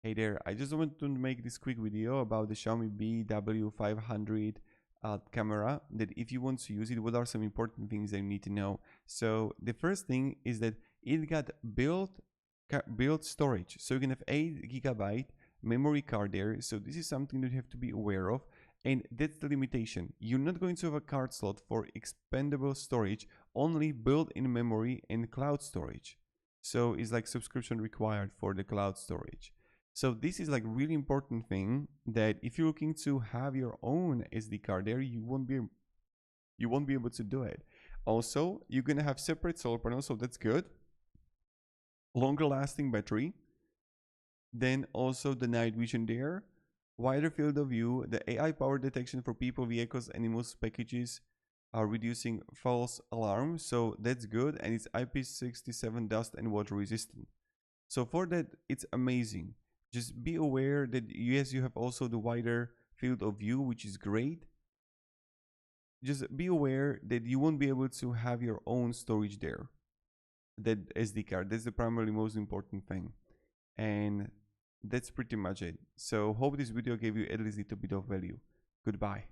Hey there, I just wanted to make this quick video about the Xiaomi BW500 camera, that if you want to use it, what are some important things that you need to know. So the first thing is that it got built storage, so you can have 8 GB memory card there. So this is something that you have to be aware of, and that's the limitation. You're not going to have a card slot for expandable storage, only built-in memory and cloud storage. So it's like subscription required for the cloud storage. So this is like really important thing, that if you're looking to have your own SD card there, you won't be able to do it. Also, you're gonna have separate solar panels, so that's good. Longer lasting battery. Then also the night vision there, wider field of view, the AI powered detection for people, vehicles, animals, packages are reducing false alarms, so that's good, and it's IP67 dust and water resistant. So for that, it's amazing. Just be aware that yes, you have also the wider field of view, which is great. Just be aware that you won't be able to have your own storage there, that SD card. That's the primarily most important thing. And that's pretty much it. So hope this video gave you at least a little bit of value. Goodbye.